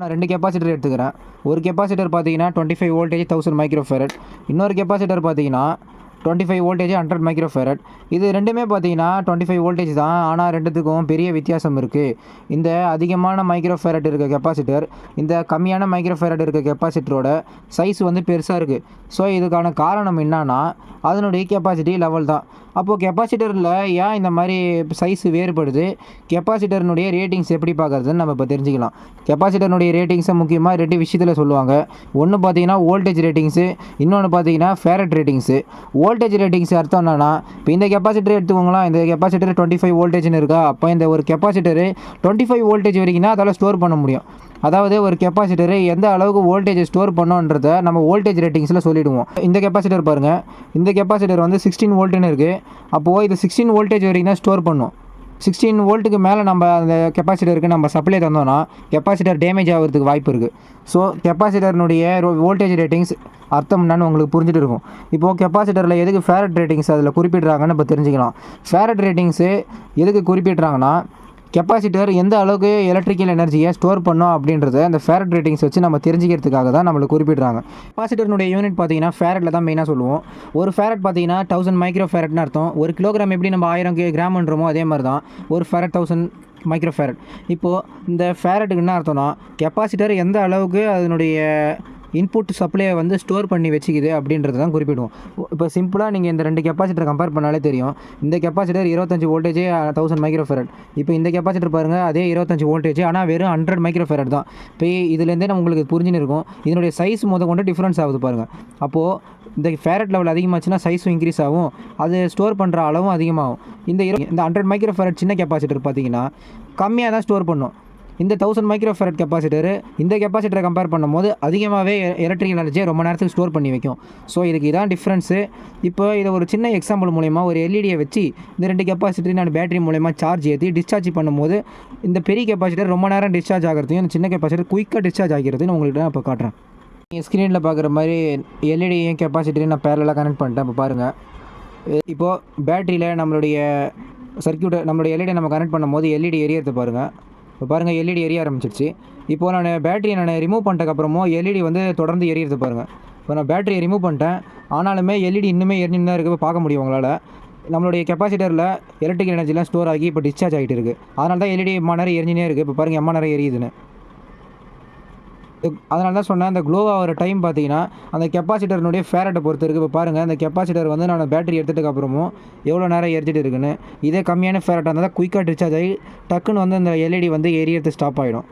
நான் 2 கெப்பாசிட்டர் எடுத்துக்கிறேன். ஒரு கெப்பாசிட்டர் பார்த்தீங்கன்னா 25 வோல்டேஜ் 1000 மைக்ரோ ஃபாரட். இன்னொரு கெப்பாசிட்டர் பார்த்தீங்கன்னா 25 வோல்டேஜ் 100 மைக்ரோ ஃபாரட். இது ரெண்டுமே பார்த்தீங்கன்னா 25 வோல்டேஜ் தான். ஆனால் ரெண்டுத்துக்கும் பெரிய வித்தியாசம் இருக்குது. இந்த அதிகமான மைக்ரோ ஃபாரட் இருக்க கெப்பாசிட்டர் இந்த கம்மியான மைக்ரோ ஃபாரட் இருக்க கெப்பாசிட்டரோட சைஸ் வந்து பெருசாக இருக்குது. ஸோ இதுக்கான காரணம் என்னன்னா அதனுடைய கெப்பாசிட்டி லெவல் தான். அப்போது கெப்பாசிட்டரில் ஏன் இந்த மாதிரி சைஸ் வேறுபடுது, கெப்பாசிட்டர்னுடைய ரேட்டிங்ஸ் எப்படி பார்க்குறதுன்னு நம்ம இப்போ தெரிஞ்சுக்கலாம். கெப்பாசிட்டர்னுடைய ரேட்டிங்ஸை முக்கியமாக 2 விஷயத்தில் சொல்லுவாங்க. ஒன்று பார்த்தீங்கன்னா வோல்டேஜ் ரேட்டிங்ஸு, இன்னொன்று பார்த்தீங்கன்னா ஃபேரட் ரேட்டிங்ஸு. வோல்டேஜ் ரேட்டிங்ஸ் அர்த்தம் என்னன்னா, இப்போ இந்த கெப்பாசிட்டர் எடுத்துக்கோங்களா, இந்த கெப்பாசிட்டர் 25 வோல்டேஜ்னு இருக்கா, அப்போ இந்த ஒரு கெப்பாசிட்டர் 25 வோல்டேஜ் வரைக்கும் தான் அதால் ஸ்டோர் பண்ண முடியும். அதாவது ஒரு கெப்பாசிட்டர் எந்த அளவுக்கு வோல்டேஜ் ஸ்டோர் பண்ணோன்றதை நம்ம வோல்டேஜ் ரேட்டிங்ஸில் சொல்லிவிடுவோம். இந்த கெப்பாசிட்டர் பாருங்கள், இந்த கெப்பாசிட்டர் வந்து 16 வோல்ட்டுன்னு இருக்குது. அப்போது இது 16 வோல்டேஜ் வரைக்கும் தான் ஸ்டோர் பண்ணும். 16 வோல்ட்டுக்கு மேலே நம்ம அந்த கெப்பாசிட்டருக்கு நம்ம சப்ளை தந்தோம்னா கெப்பாசிட்டர் டேமேஜ் ஆகிறதுக்கு வாய்ப்பு இருக்குது. ஸோ கெப்பாசிட்டர்னுடைய வோல்டேஜ் ரேட்டிங்ஸ் அர்த்தம் என்னன்னு உங்களுக்கு புரிஞ்சுட்டு இருக்கும். இப்போது கெப்பாசிட்டரில் எதுக்கு ஃபேரட் ரேட்டிங்ஸ் அதில் குறிப்பிட்றாங்கன்னு இப்போ தெரிஞ்சுக்கலாம். ஃபேரட் ரேட்டிங்ஸு எதுக்கு குறிப்பிட்றாங்கன்னா, கெப்பாசிட்டர் எந்த அளவுக்கு எலக்ட்ரிக்கல் எனர்ஜியை ஸ்டோர் பண்ணோம் அப்படின்றத அந்த ஃபேரட் ரேட்டிங்ஸ் வச்சு நம்ம தெரிஞ்சுக்கிறதுக்காக தான் நம்மளுக்கு குறிப்பிட்றாங்க. கெப்பாசிட்டர்னுடைய யூனிட் பார்த்தீங்கன்னா ஃபேரட்டில் தான் மெயினாக சொல்லுவோம். ஒரு ஃபேரட் பார்த்தீங்கன்னா 1000 மைக்ரோ ஃபேரட்னு அர்த்தம். ஒரு கிலோகிராம் எப்படி நம்ம 1000 கிராம்ன்றமோ அதே மாதிரி தான் ஒரு ஃபேரட் 1000 மைக்ரோ ஃபேரட். இப்போது இந்த ஃபேரட்டுக்கு என்ன அர்த்தம்னா, கெப்பாசிட்டர் எந்த அளவுக்கு அதனுடைய இன்புட் சப்ளையை வந்து ஸ்டோர் பண்ணி வச்சுக்குது அப்படின்றது தான் குறிப்பிடுவோம். இப்போ சிம்பிளாக நீங்கள் இந்த 2 கெப்பாசிட்டர் கம்பேர் பண்ணாலே தெரியும். இந்த கெப்பாசிட்டர் 25 வோல்டேஜ் 1000 மைக்ரோ ஃபேரட். இப்போ இந்த கெப்பாசிட்டர் பாருங்கள், அதே 25 வோல்டேஜ், ஆனால் வெறும் 100 மைக்ரோ ஃபேரட் தான். இப்போ இதுலேருந்தே நம்ம உங்களுக்கு புரிஞ்சுன்னு இருக்கும் இதனுடைய சைஸ் கொண்டு டிஃப்ரென்ஸ் ஆகுது பாருங்கள். அப்போது இந்த ஃபேரட் லெவல் அதிகமாச்சுன்னா சைஸும் இன்க்ரீஸ் ஆகும், அது ஸ்டோர் பண்ணுற அளவும் அதிகமாகும். இந்த 100 மைக்ரோ ஃபேரட் சின்ன கெப்பாசிட்டர் பார்த்தீங்கன்னா கம்மியாக தான் ஸ்டோர் பண்ணும். இந்த 1000 மைக்ரோ ஃபேரட் கெப்பாசிட்டர் இந்த கெப்பாசிட்டரை கம்பேர் பண்ணும்போது அதிகமாகவே எலக்ட்ரிக்கல் எனர்ஜியை ரொம்ப நேரத்துக்கு ஸ்டோர் பண்ணி வைக்கும். ஸோ இதுக்கு இதான் டிஃப்ரென்ஸு. இப்போ இதை ஒரு சின்ன எக்ஸாம்பிள் மூலயமா ஒரு எல்இடியை வச்சு இந்த 2 கெப்பாசிட்டர் நான் பேட்டரி மூலயமா சார்ஜ் ஏற்றி டிஸ்சார்ஜ் பண்ணும்போது இந்த பெரிய கெப்பாசிட்டர் ரொம்ப நேரம் டிஸ்சார்ஜ் ஆகிறதையும் இந்த சின்ன கெப்பாசிட்டர் குயிக்காக டிஸ்சார்ஜ் ஆகிறதையும் உங்களுக்கு நான் இப்போ காட்டுறேன். நீங்கள் ஸ்க்ரீனில் பார்க்குற மாதிரி எல்இடியும் கெப்பாசிட்டரையும் நான் பேரலாக கனெக்ட் பண்ணிட்டேன். இப்போ பாருங்கள், இப்போது பேட்டரியில் நம்மளுடைய சர்க்யூட்டை நம்மளுடைய எல்இடியை நம்ம கனெக்ட் பண்ணும்போது எல்இடி எரியறது பாருங்கள். இப்போ பாருங்கள், எல்இடி எரிய ஆரம்பிச்சிருச்சு. இப்போது நான் பேட்டரியை ரிமூவ் பண்ணிட்டதுக்கப்புறமும் எல்இடி வந்து தொடர்ந்து எரியறது பாருங்கள். இப்போ நான் பேட்டரியை ரிமூவ் பண்ணிட்டேன், ஆனாலுமே எல்இடி இன்னுமே எரிஞ்சுன்னு தான் இருக்குது. பார்க்க முடியும் உங்களால். நம்மளுடைய கெப்பாசிட்டரில் எலக்ட்ரிக்கல் எனர்ஜிலாம் ஸ்டோர் ஆகி இப்போ டிஸ்சார்ஜ் ஆகிட்டு இருக்குது. அதனால தான் எல்இடி எம்மா நேரம் எரிஞ்சினே இருக்குது. இப்போ பாருங்கள், எம்மா நேரம் எரியுதுன்னு. அதனால தான் சொன்னேன், அந்த க்ளோ ஆகிற டைம் பார்த்தீங்கன்னா அந்த கெப்பாசிட்டர்னுடைய ஃபேரட்டை பொறுத்து இருக்குது. இப்போ பாருங்கள், அந்த கெப்பாசிட்டர் வந்து நான் பேட்டரி எடுத்துகிட்டதுக்கப்புறமும் எவ்வளோ நேரம் எரிஞ்சிட்டு இருக்குன்னு. இதே கம்மியான ஃபேரட்டாக இருந்தால் தான் குயிக்காக டிஸ்சார்ஜ் ஆகி டக்குன்னு வந்து அந்த எல்இடி வந்து எரியறது ஸ்டாப் ஆகிடும்.